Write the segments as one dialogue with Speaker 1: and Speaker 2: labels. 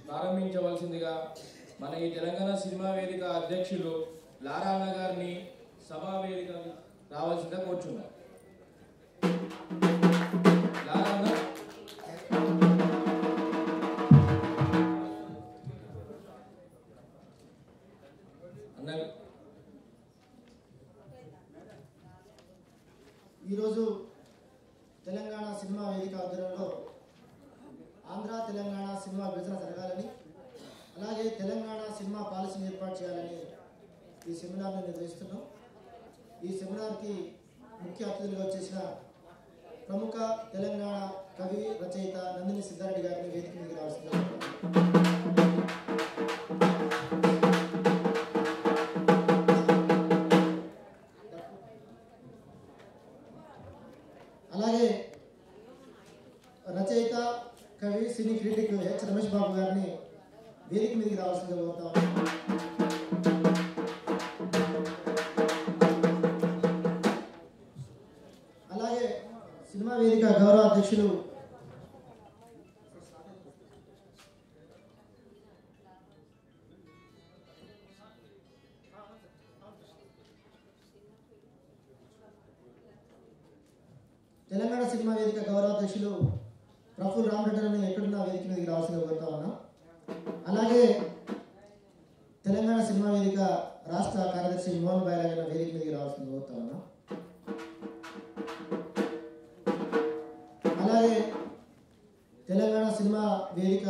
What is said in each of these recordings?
Speaker 1: ప్రారంభించవలసిందిగా మన ఈ తెలంగాణ సినిమా వేదిక అధ్యక్షులు లారాన్న గారిని సభా వేదిక రావాల్సిందిగా కోరుచున్నాం. లారాన్న అన్న
Speaker 2: ఈరోజు తెలంగాణ సినిమా వేదిక ఆధ్వర్యంలో ఆంధ్ర తెలంగాణ సినిమా విభజన జరగాలని, అలాగే తెలంగాణ సినిమా పాలసీని ఏర్పాటు చేయాలని ఈ సెమినార్ను నిర్వహిస్తున్నాం. ఈ సెమినార్కి ముఖ్య అతిథులుగా వచ్చేసిన ప్రముఖ తెలంగాణ కవి రచయిత నందిని సిద్ధారెడ్డి గారిని వేదిక మీదకి రావాల్సిందిగా. అలాగే రచయిత కవి సినీ క్రిటిక్ హెచ్ రమేష్ బాబు గారిని వేదిక మీదకి రావాల్సిందిగా కోరుతాం. అలాగే సినిమా వేదిక గౌరవ అధ్యక్షులు తెలంగాణ సినిమా వేదిక గౌరవ అధ్యక్షులు ప్రఫుల్ రామరెడ్డిని ఎక్కడున్నా వేదిక మీదకి రావాల్సిందిగా కోరుతా ఉన్నా. అలాగే తెలంగాణ సినిమా వేదిక రాష్ట్ర కార్యదర్శి మోహన్ బాయ్ గారిని వేదిక మీదకి రావాల్సిందిగా కోరుతా ఉన్నా. అలాగే తెలంగాణ సినిమా వేదిక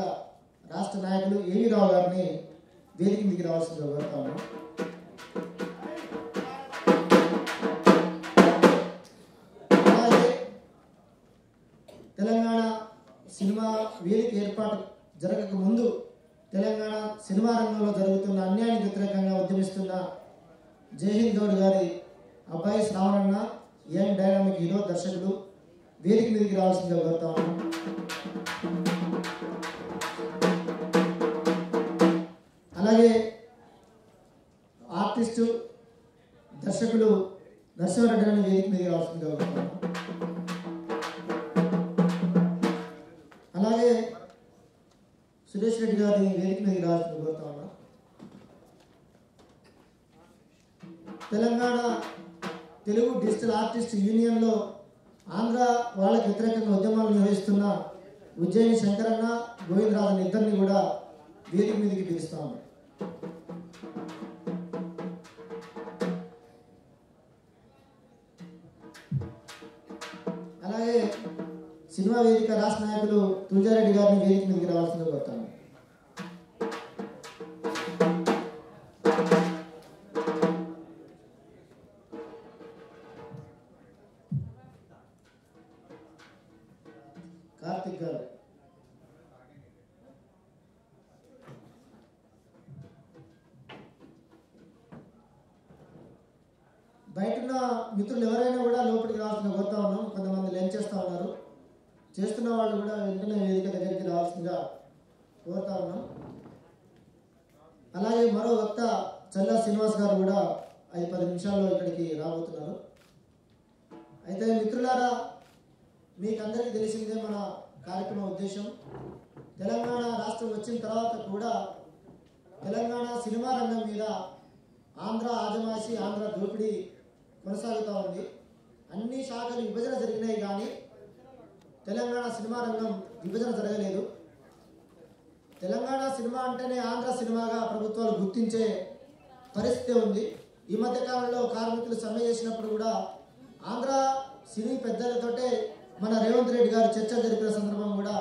Speaker 2: రాష్ట్ర నాయకులు ఏవి రావు గారిని వేదిక మీదకి రావాల్సిందిగా కోరుతా ఉన్నా. తెలంగాణ సినిమా వేదిక ఏర్పాటు జరగక ముందు తెలంగాణ సినిమా రంగంలో జరుగుతున్న అన్యాయానికి వ్యతిరేకంగా ఉద్యమిస్తున్న జైహింద్ గౌడ్ గారి అబ్బాయి శ్రావణన్న యంగ్ డైనామిక్ హీరో దర్శకుడు వేదిక మీదకి రావాల్సిందిగా కోరుతా ఉన్నాం. అలాగే ఆర్టిస్టు దర్శకుడు నరసింహారెడ్డి అని వేదిక మీదకి రావాల్సిందిగా కోరుతా ఉన్నాం. అలాగే సురేష్ రెడ్డి గారిని వేదిక మీదకి రావాల్సింది కోరుతా ఉన్నా. తెలంగాణ తెలుగు డిజిటల్ ఆర్టిస్ట్ యూనియన్లో ఆంధ్ర వాళ్ళకి వ్యతిరేకంగా ఉద్యమాలు నిర్వహిస్తున్న ఉజ్జయిని శంకరన్న, గోవిందరాజన్ ఇద్దరిని కూడా వేదిక మీదకి పిలుస్తా ఉన్నాం. అలాగే సినిమా వేదిక రాష్ట్ర నాయకులు తులజారెడ్డి గారిని వేదిక మీదకి రావాల్సిందిగా కోరుతాను. కార్తిక్ గారు, బయట మిత్రులు ఎవరైనా కూడా లోపలికి రావాల్సిందిగా కోరుతా ఉన్నాం. కొంతమంది లంచ్ చేస్తూ ఉన్నారు. చేస్తున్న వాళ్ళు కూడా వెంటనే వేదిక దగ్గరికి రావాల్సిందిగా కోరుతా ఉన్నాం. అలాగే మరో వక్త చల్లా శ్రీనివాస్ గారు కూడా 5-10 నిమిషాల్లో ఇక్కడికి రాబోతున్నారు. అయితే మిత్రులారా, మీకందరికీ తెలిసిందే మన కార్యక్రమ ఉద్దేశం. తెలంగాణ రాష్ట్రం వచ్చిన తర్వాత కూడా తెలంగాణ సినిమా రంగం మీద ఆంధ్ర ఆజమాయిషి, ఆంధ్ర దోపిడీ కొనసాగుతూ ఉంది. అన్ని శాఖలు విభజన జరిగినాయి, కానీ తెలంగాణ సినిమా రంగం విభజన జరగలేదు. తెలంగాణ సినిమా అంటేనే ఆంధ్ర సినిమాగా ప్రభుత్వాలు గుర్తించే పరిస్థితి ఉంది. ఈ మధ్య కాలంలో కార్మికులు సమ్మె చేసినప్పుడు కూడా ఆంధ్ర సినీ పెద్దలతోటే మన రేవంత్ రెడ్డి గారు చర్చ జరిపిన సందర్భం కూడా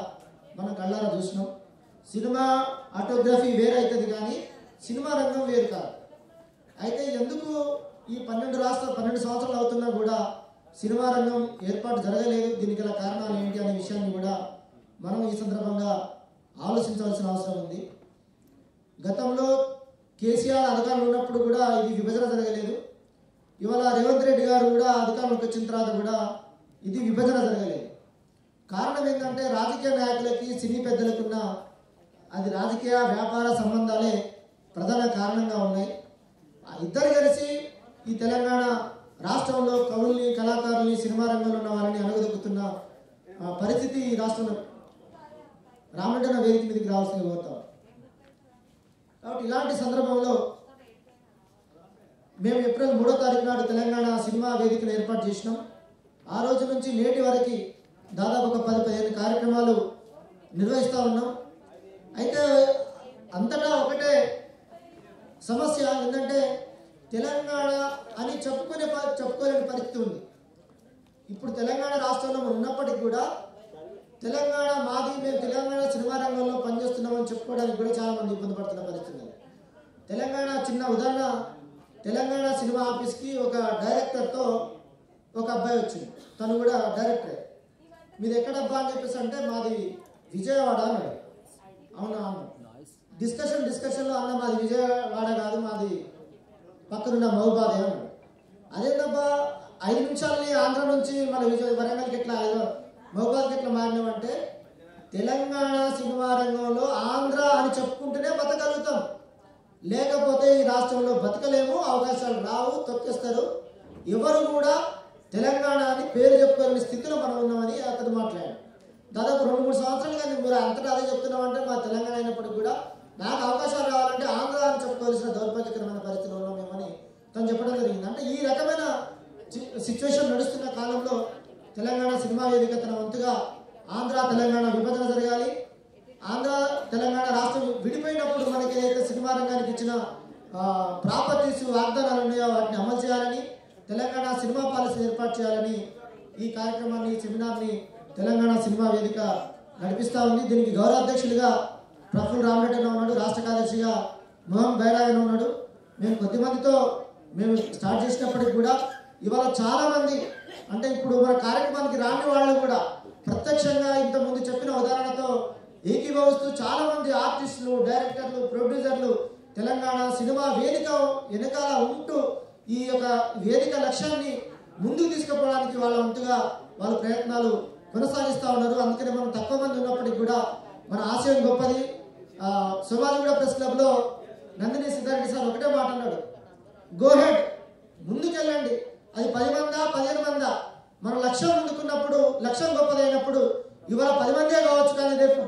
Speaker 2: మనం కళ్ళారా చూసినాం. సినిమా ఆటోగ్రఫీ వేరైతుంది, కానీ సినిమా రంగం వేరు కాదు. అయితే ఎందుకు ఈ 12 సంవత్సరాలు అవుతున్నా కూడా సినిమా రంగం ఏర్పాటు జరగలేదు, దీనికి గల కారణాలు ఏంటి అనే విషయాన్ని కూడా మనం ఈ సందర్భంగా ఆలోచించవలసిన అవసరం ఉంది. గతంలో కేసీఆర్ అధికారంలో ఉన్నప్పుడు కూడా ఇది విభజన జరగలేదు. ఇవాళ రేవంత్ రెడ్డి గారు కూడా అధికారంలోకి వచ్చిన తర్వాత కూడా ఇది విభజన జరగలేదు. కారణం ఏంటంటే రాజకీయ నాయకులకి సినీ పెద్దలకున్న అది రాజకీయ వ్యాపార సంబంధాలే ప్రధాన కారణంగా ఉన్నాయి. ఇద్దరు కలిసి ఈ తెలంగాణ రాష్ట్రంలో కవుల్ని, కళాకారుల్ని, సినిమా రంగంలో ఉన్న వారిని అణగదొక్కుతున్న పరిస్థితి ఈ రాష్ట్రంలో రామరెడ్డి వేదిక మీదకి రావాల్సింది కోరుతాం. కాబట్టి ఇలాంటి సందర్భంలో మేము ఏప్రిల్ 3వ తారీఖు నాడు తెలంగాణ సినిమా వేదికను ఏర్పాటు చేసినాం. ఆ రోజు నుంచి నేటి వరకు దాదాపు ఒక 10-15 కార్యక్రమాలు నిర్వహిస్తూ ఉన్నాం. అయితే అంతటా ఒకటే సమస్య ఏంటంటే తెలంగాణ అని చెప్పుకోలేని పరిస్థితి ఉంది. ఇప్పుడు తెలంగాణ రాష్ట్రంలో ఉన్నప్పటికీ కూడా తెలంగాణ మాది, మేము తెలంగాణ సినిమా రంగంలో పనిచేస్తున్నామని చెప్పుకోవడానికి కూడా చాలా మంది ఇబ్బంది పడుతున్న పరిస్థితి ఉంది. తెలంగాణ చిన్న ఉదాహరణ, తెలంగాణ సినిమా ఆఫీస్కి ఒక డైరెక్టర్తో ఒక అబ్బాయి వచ్చింది. తను కూడా డైరెక్టరే. మీది ఎక్కడబ్బా అని చెప్పేసి అంటే మాది విజయవాడ అన్నాడు. అవునా అన్న డిస్కషన్లో అన్న మాది విజయవాడ కాదు, మాది పక్కనున్న మహబూబాదే అన్నాడు. అదేంటబ్బా 5 నిమిషాలని ఆంధ్ర నుంచి మన వరంగల్కి ఎట్లా మహబూబాద్కి ఎట్లా మారినామంటే తెలంగాణ సినిమా రంగంలో ఆంధ్ర అని చెప్పుకుంటేనే బతకగలుగుతాం, లేకపోతే ఈ రాష్ట్రంలో బతకలేము, అవకాశాలు రావు, తొక్కేస్తారు. ఎవరు కూడా తెలంగాణ అని పేరు చెప్పుకోలేని స్థితిలో మనం ఉన్నామని అతను మాట్లాడాడు. దాదాపు 2-3 సంవత్సరాలుగా మీరు అంతటా అదే చెప్తున్నామంటే మా తెలంగాణ అయినప్పటికీ కూడా నాకు అవకాశాలు రావాలంటే ఆంధ్ర అని చెప్పుకోవాల్సిన దౌర్భాగ్యకరమైన పరిస్థితిలో ఉన్నామేమని తను చెప్పడం జరిగింది. అంటే ఈ రకమైన సిచ్యువేషన్ నడుస్తున్న కాలంలో తెలంగాణ సినిమా వేదిక తన వంతుగా ఆంధ్ర తెలంగాణ విభజన జరగాలి, ఆంధ్ర తెలంగాణ రాష్ట్రం విడిపోయినప్పుడు మనకి ఏదైతే సినిమా రంగానికి ఇచ్చిన ప్రాపర్టీస్ వాగ్దానాలు ఉన్నాయో వాటిని అమలు చేయాలని, తెలంగాణ సినిమా పాలసీ ఏర్పాటు చేయాలని ఈ కార్యక్రమాన్ని, సెమినార్ని తెలంగాణ సినిమా వేదిక నడిపిస్తూ ఉంది. దీనికి గౌరవ అధ్యక్షులుగా ప్రఫుల్ రామరెడ్డి ఉన్నాడు, రాష్ట్ర కార్యదర్శిగా మోహన్ బైరాగ్ ఉన్నాడు. మేము కొద్దిమందితో మేము స్టార్ట్ చేసినప్పటికి కూడా ఇవాళ చాలా మంది, అంటే ఇప్పుడు మన కార్యక్రమానికి రాని వాళ్ళు కూడా ప్రత్యక్షంగా ఇంతకుముందు చెప్పిన ఉదాహరణతో ఏకీభవిస్తూ చాలా మంది ఆర్టిస్టులు, డైరెక్టర్లు, ప్రొడ్యూసర్లు తెలంగాణ సినిమా వేదిక వెనకాల ఉంటూ ఈ యొక్క వేదిక లక్ష్యాన్ని ముందుకు తీసుకుపోవడానికి వాళ్ళ వంతుగా వాళ్ళ ప్రయత్నాలు కొనసాగిస్తూ ఉన్నారు. అందుకనే మనం తక్కువ మంది ఉన్నప్పటికీ కూడా మన ఆశయం గొప్పది. సోమాజిగూడ ప్రెస్ క్లబ్లో నందిని సిద్ధారెడ్డి సార్ ఒకటే మాట అన్నాడు, గో హెడ్, ముందుకెళ్ళండి. అది 10 మందా 15 మందా, మన లక్ష్యం ముందుకున్నప్పుడు, లక్ష్యం గొప్పదైనప్పుడు ఇవాళ 10 మందే కావచ్చు, కానీ రేపు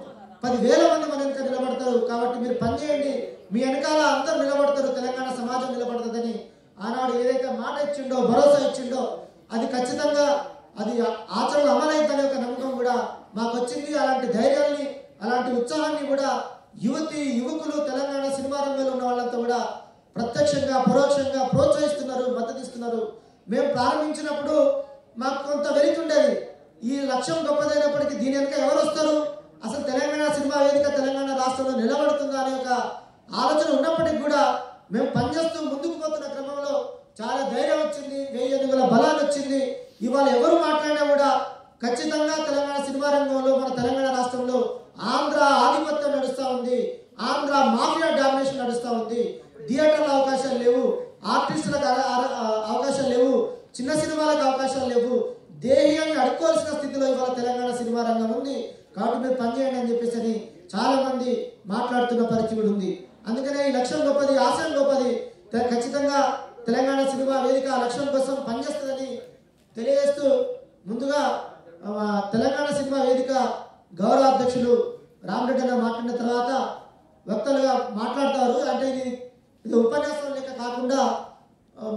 Speaker 2: 10,000 మంది మన వెనక నిలబడతారు. కాబట్టి మీరు పనిచేయండి, మీ వెనకాల అందరూ నిలబడతారు, తెలంగాణ సమాజం నిలబడుతుందని ఆనాడు ఏదైతే మాట ఇచ్చిండో, భరోసా ఇచ్చిండో అది ఖచ్చితంగా అది ఆచరణ అమలైందనే ఒక నమ్మకం కూడా మాకు వచ్చింది. అలాంటి ధైర్యాన్ని, అలాంటి ఉత్సాహాన్ని కూడా యువకులు తెలంగాణ సినిమా రంగంలో ఉన్న వాళ్ళంతా కూడా ప్రత్యక్షంగా పరోక్షంగా ప్రోత్సహిస్తున్నారు, మద్దతు ఇస్తున్నారు. మేము ప్రారంభించినప్పుడు మాకు కొంత వెలితుండేది, ఈ లక్ష్యం గొప్పదైనప్పటికీ దీని వెనుక ఎవరు వస్తారు, అసలు తెలంగాణ సినిమా వేదిక తెలంగాణ రాష్ట్రంలో నిలబడుతుందా అనే ఒక ఆలోచన ఉన్నప్పటికీ కూడా మేము పనిచేస్తూ ముందుకు పోతున్న క్రమంలో చాలా ధైర్యం వచ్చింది, 1000 అడుగుల బలాన్ని వచ్చింది. ఇవాళ ఎవరు మాట్లాడినా కూడా ఖచ్చితంగా తెలంగాణ సినిమా రంగంలో, మన తెలంగాణ రాష్ట్రంలో ఆంధ్ర ఆధిపత్యం నడుస్తూ ఉంది, ఆంధ్ర మాఫియా డామినేషన్ నడుస్తూ ఉంది. థియేటర్ల అవకాశాలు లేవు, ఆర్టిస్టులకు అవకాశాలు లేవు, చిన్న సినిమాలకు అవకాశాలు లేవు, దేహీయాన్ని అడుక్కోవాల్సిన స్థితిలో ఇవాళ తెలంగాణ సినిమా రంగం ఉంది. కాబట్టి మీరు పనిచేయండి అని చెప్పేసి చాలా మంది మాట్లాడుతున్న పరిస్థితి ఉంది. అందుకనే ఈ లక్ష్యం గొప్పది, ఆశయం గొప్పది. ఖచ్చితంగా తెలంగాణ సినిమా వేదిక లక్ష్యం కోసం పనిచేస్తుందని తెలియజేస్తూ ముందుగా తెలంగాణ సినిమా వేదిక గౌరవ అధ్యక్షులు రామరెడ్డి అన్న మాట్లాడిన తర్వాత వక్తలుగా మాట్లాడతారు. అంటే ఇది ఉపన్యాసం లెక్క కాకుండా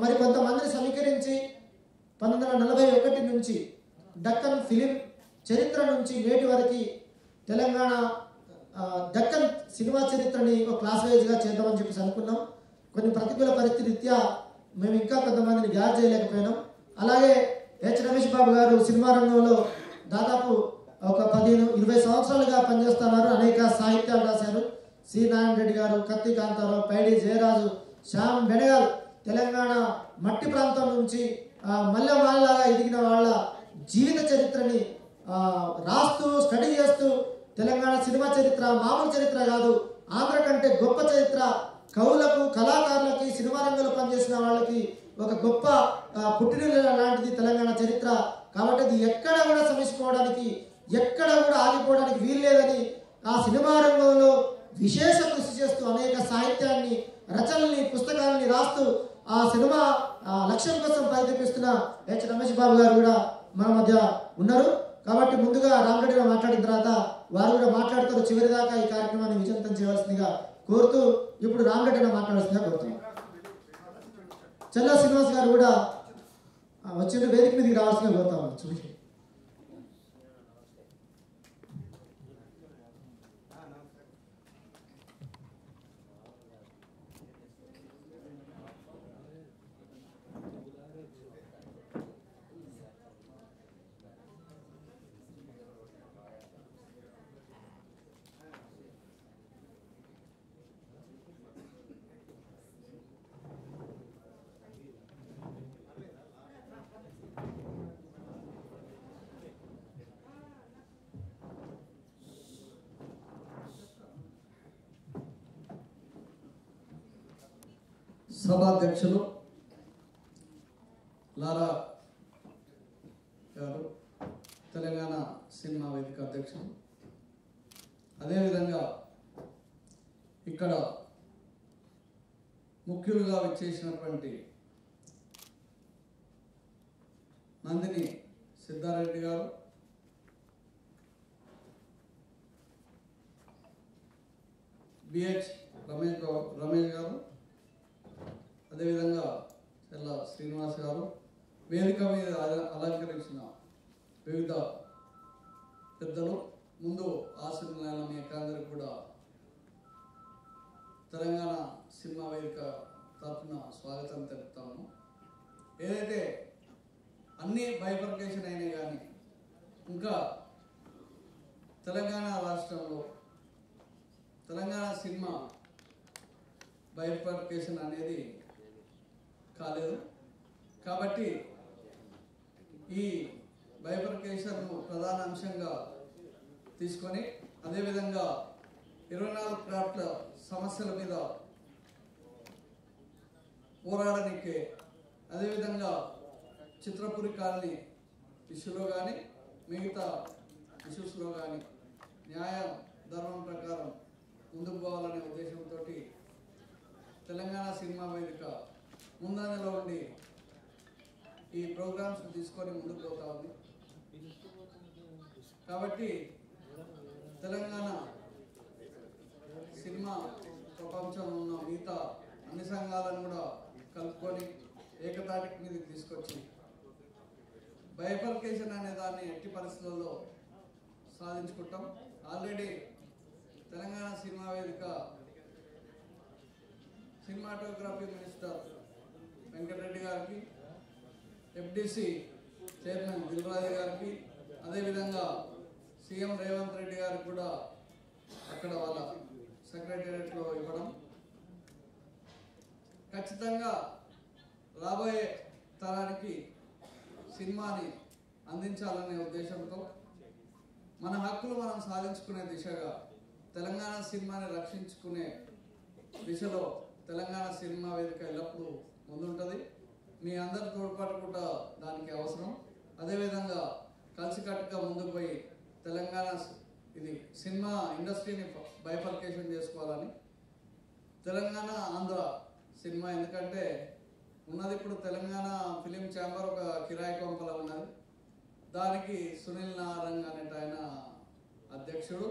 Speaker 2: మరి కొంతమందిని సమీకరించి 1941 నుంచి దక్కన్ ఫిలిం చరిత్ర నుంచి నేటి వరకు తెలంగాణ దక్కన్ సినిమా చరిత్రని ఒక క్లాస్ వైజ్గా చేద్దామని చెప్పేసి అనుకున్నాం. కొన్ని ప్రతికూల పరిస్థితి రీత్యా మేము ఇంకా కొంతమందిని గ్యాదర్ చేయలేకపోయినాం. అలాగే హెచ్ రమేష్ బాబు గారు సినిమా రంగంలో దాదాపు ఒక 15-20 సంవత్సరాలుగా పనిచేస్తున్నారు. అనేక సాహిత్యాలు రాశారు. సి నారాయణ రెడ్డి గారు, కత్తి కాంతారావు, పైడి జయరాజు, శ్యామ్ బెనగల్ తెలంగాణ మట్టి ప్రాంతం నుంచి మల్లె వాళ్ళలాగా ఎదిగిన వాళ్ళ జీవిత చరిత్రని రాస్తూ స్టడీ చేస్తూ తెలంగాణ సినిమా చరిత్ర మామూలు చరిత్ర కాదు, ఆంధ్ర కంటే గొప్ప చరిత్ర, కవులకు, కళాకారులకి, సినిమా రంగంలో పనిచేసిన వాళ్ళకి ఒక గొప్ప పుట్టినిల్లు లాంటిది తెలంగాణ చరిత్ర. కాబట్టి అది ఎక్కడ కూడా సమీక్షించుకోవడానికి, ఎక్కడ కూడా ఆగిపోవడానికి వీలు లేదని ఆ సినిమా రంగంలో విశేష కృషి చేస్తూ అనేక సాహిత్యాన్ని, రచనల్ని, పుస్తకాలని రాస్తూ ఆ సినిమా లక్ష్యం కోసం ప్రయత్నిస్తున్న హెచ్ రమేష్ బాబు గారు కూడా మన మధ్య ఉన్నారు. కాబట్టి ముందుగా రామరెడ్డి గారు మాట్లాడిన తర్వాత వారు కూడా మాట్లాడతారు. చివరిదాకా ఈ కార్యక్రమాన్ని విజయవంతం చేయవలసిందిగా కోరుతూ ఇప్పుడు రామరెడ్డి మాట్లాడాల్సిందిగా కోరుతున్నాం. చల్లా శ్రీనివాస్ గారు కూడా వచ్చిన వేదిక మీదకి రావాల్సిందిగా కోరుతాం. చూసి
Speaker 3: సభాధ్యక్షులు లారా గారు, తెలంగాణ సినిమా వేదిక అధ్యక్షులు, అదేవిధంగా ఇక్కడ ముఖ్యులుగా విచ్చేసినటువంటి నందిని సిద్ధారెడ్డి గారు, బిహెచ్ రమేష్ గారు, అదేవిధంగా చల్లా శ్రీనివాస్ గారు, వేదిక మీద అలంకరించిన వివిధ పెద్దలు, ముందు ఆశీర్వాదాల మీ అందరికీ కూడా తెలంగాణ సినిమా వేదిక తరఫున స్వాగతం తెలుపుతాము. ఏదైతే అన్ని బైఫర్కేషన్ అయినాయి కానీ ఇంకా తెలంగాణ రాష్ట్రంలో తెలంగాణ సినిమా బైఫర్కేషన్ అనేది కాలేదు. కాబట్టి ఈ బైఫర్కేషన్ ప్రధాన అంశంగా తీసుకొని అదేవిధంగా 24 క్రాఫ్ట్ల సమస్యల మీద పోరాడనికే, అదేవిధంగా చిత్రపురి కాలనీ ఇష్యూలో కానీ మిగతా ఇష్యూస్లో కానీ న్యాయ ధర్మం ప్రకారం ముందుకు పోవాలనే ఉద్దేశంతో తెలంగాణ సినిమా వేదిక ముందంజలో ఉండి ఈ ప్రోగ్రామ్స్ తీసుకొని ముందుకు పోతా ఉంది. కాబట్టి తెలంగాణ సినిమా ప్రపంచంలో ఉన్న మిగతా అన్ని సంఘాలను కూడా కలుపుకొని ఏకతాటికి మీదకి తీసుకొచ్చి బైఫర్కేషన్ అనే దాన్ని ఎట్టి పరిస్థితుల్లో సాధించుకుంటాం. ఆల్రెడీ తెలంగాణ సినిమా వేదిక సినిమాటోగ్రఫీ మినిస్టర్ వెంకటరెడ్డి గారికి, ఎఫ్డిసి చైర్మన్ దిల్రాజు గారికి, అదేవిధంగా సీఎం రేవంత్ రెడ్డి గారికి కూడా అక్కడ వాళ్ళ సెక్రటేరియట్లో ఇవ్వడం, ఖచ్చితంగా రాబోయే తరానికి సినిమాని అందించాలనే ఉద్దేశంతో మన హక్కులు మనం సాధించుకునే దిశగా తెలంగాణ సినిమాని రక్షించుకునే దిశలో తెలంగాణ సినిమా వేదిక ఎల్లప్పుడూ ముందుంటుంది. మీ అందరి తోడ్పాటు కూడా దానికి అవసరం. అదేవిధంగా కలిసికట్టుగా ముందుకు పోయి తెలంగాణ ఇది సినిమా ఇండస్ట్రీని బైఫర్కేషన్ చేసుకోవాలని, తెలంగాణ ఆంధ్ర సినిమా ఎందుకంటే ఉన్నది ఇప్పుడు తెలంగాణ ఫిలిం ఛాంబర్ ఒక కిరాయి కొంపల ఉన్నది. దానికి సునీల్ నారంగ్ అనేట ఆయన అధ్యక్షుడు.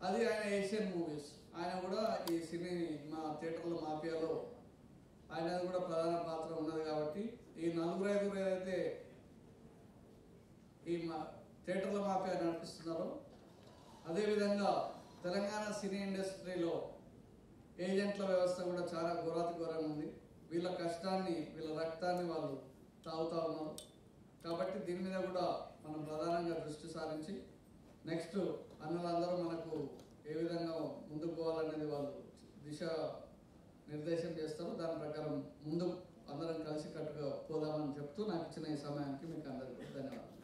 Speaker 3: అది ఆయన ఏషియన్ మూవీస్, ఆయన కూడా ఈ సినిమా థియేటర్ల మాఫియాలో ఆయనది కూడా ప్రధాన పాత్ర ఉన్నది. కాబట్టి ఈ 4-5 ఏదైతే ఈ థియేటర్ల మాఫియా నడిపిస్తున్నారో, అదేవిధంగా తెలంగాణ సినీ ఇండస్ట్రీలో ఏజెంట్ల వ్యవస్థ కూడా చాలా ఘోరంగా ఉంది. వీళ్ళ కష్టాన్ని వీళ్ళ రక్తాన్ని వాళ్ళు తాగుతూ ఉన్నారు. కాబట్టి దీని మీద కూడా మనం ప్రధానంగా దృష్టి సారించి నెక్స్ట్ అన్నలందరూ మనకు ఏ విధంగా ముందుకు పోవాలనేది వాళ్ళు దిశ నిర్దేశం చేస్తారు. దాని ప్రకారం ముందు అందరం కలిసి కట్టుగా పోదామని చెప్తూ నాకు ఇచ్చిన ఈ సమయానికి మీకు అందరికీ ధన్యవాదాలు.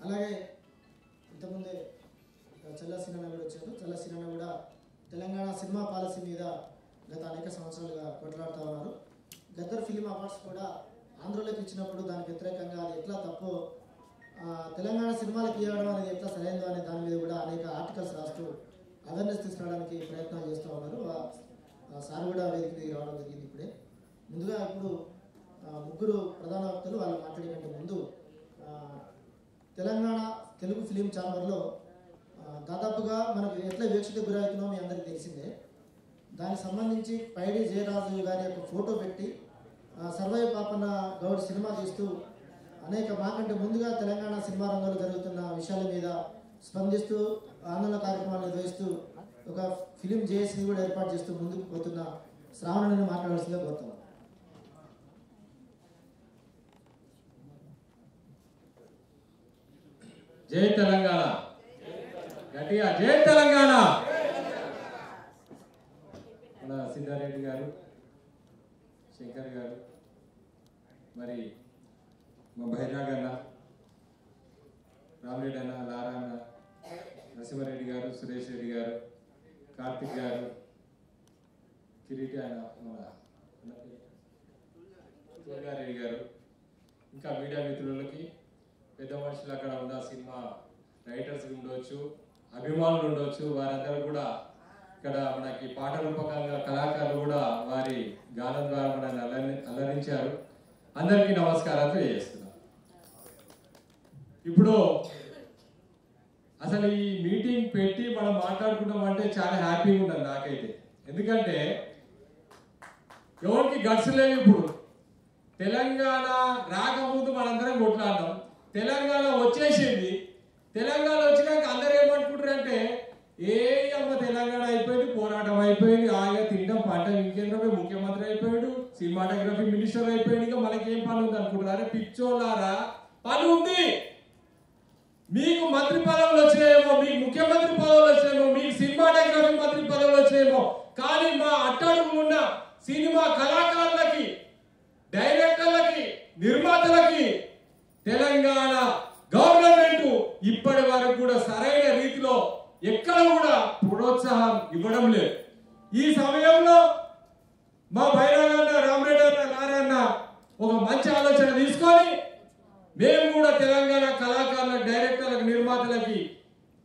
Speaker 2: అలాగే ఇంతకుముందే చల్లా సినిమా కూడా వచ్చారు. చల్లా సినిమా కూడా తెలంగాణ సినిమా పాలసీ మీద గత అనేక సంవత్సరాలుగా కొట్లాడుతూ ఉన్నారు. గద్దర్ ఫిలిం అవార్డ్స్ కూడా ఆంధ్రలోకి ఇచ్చినప్పుడు దానికి వ్యతిరేకంగా అది ఎట్లా తప్పు, తెలంగాణ సినిమాలకు ఇవ్వడం అనేది ఎట్లా సరైనదో అనే దాని మీద కూడా అనేక ఆర్టికల్స్ రాస్తూ అవేర్నెస్ తీసుకురావడానికి ప్రయత్నాలు చేస్తూ ఉన్నారు. సార్ కూడా వేదికకి రావడం జరిగింది ఇప్పుడే. ముందుగా ఇప్పుడు ముగ్గురు ప్రధాన వక్తలు వాళ్ళు మాట్లాడే ముందు తెలంగాణ తెలుగు ఫిలిం ఛాంబర్లో దాదాపుగా మనకు ఎట్లా వీక్షత గురవుతున్నామో మీ అందరికీ తెలిసిందే. దానికి సంబంధించి పైడి జయరాజు గారి యొక్క ఫోటో పెట్టి సర్వై పాపన్న గౌడ్ సినిమా తీస్తూ మాకంటే ముందుగా తెలంగాణ సినిమా రంగంలో జరుగుతున్న విషయాల మీద స్పందిస్తూ ఆందోళన కార్యక్రమాలు నిర్వహిస్తూ ఒక ఫిలిం జేఏసీని కూడా ఏర్పాటు చేస్తూ ముందుకు పోతున్న శ్రావణుని మాట్లాడాల్సిందిగా కోరుతాం.
Speaker 4: జై తెలంగాణ, గట్టిగా జై తెలంగాణ. మన సిద్ధారెడ్డి గారు, శంకర్ గారు, మరి మా బహిరాగ్ అన్న, రామరెడ్డి అన్న, లారా అన్న, నరసింహారెడ్డి గారు, సురేష్ రెడ్డి గారు, కార్తిక్ గారు, కిరీటి అన్న, మన రెడ్డి గారు, ఇంకా మీడియా మిత్రులకి, పెద్ద మనుషులు అక్కడ ఉన్న సినిమా రైటర్స్ ఉండొచ్చు, అభిమానులు ఉండొచ్చు, వారందరూ కూడా ఇక్కడ మనకి పాట రూపకంగా కళాకారులు కూడా వారి గానం ద్వారా మనల్ని అలరించారు. అందరికీ నమస్కారాలు తెలియజేస్తున్నాను. ఇప్పుడు అసలు ఈ మీటింగ్ పెట్టి మనం మాట్లాడుకుంటాం అంటే చాలా హ్యాపీగా ఉంటుంది నాకైతే. ఎందుకంటే ఎవరికి గట్స్ లేవు. ఇప్పుడు తెలంగాణ రాకముందు మనందరం కొట్లాడినాం, తెలంగాణ వచ్చేసింది. తెలంగాణ వచ్చినాక అందరూ ఏమనుకుంటారంటే ఏ అమ్మ తెలంగాణ అయిపోయింది, పోరాటం అయిపోయింది, ఆగా తినడం పంట ఇంకేంద్రమే ముఖ్యమంత్రి అయిపోయాడు, సినిమాటోగ్రఫీ మినిస్టర్ అయిపోయింది, ఇంకా మనకేం పని ఉంది అనుకుంటారు. పిచ్చోలారా, పని ఉంది. మీకు మంత్రి పదవులు వచ్చినాయేమో, మీకు ముఖ్యమంత్రి పదవులు వచ్చినాయేమో, మీకు సినిమాటోగ్రఫీ మంత్రి పదవులు వచ్చినాయేమో, కానీ మా అట్టడుగు ఉన్న సినిమా కళాకారులకి, డైరెక్టర్లకి, నిర్మాతలకి తెలంగాణ గవర్నమెంట్ ఇప్పటి వరకు కూడా సరైన రీతిలో ఎక్కడ కూడా ప్రోత్సాహం ఇవ్వడం లేదు. ఈ సమయంలో మా బైరాగన్న, రామరెడ్డి అన్న, నారాయణ ఒక మంచి ఆలోచన తీసుకొని మేము కూడా తెలంగాణ కళాకారులకు, డైరెక్టర్లకు, నిర్మాతలకి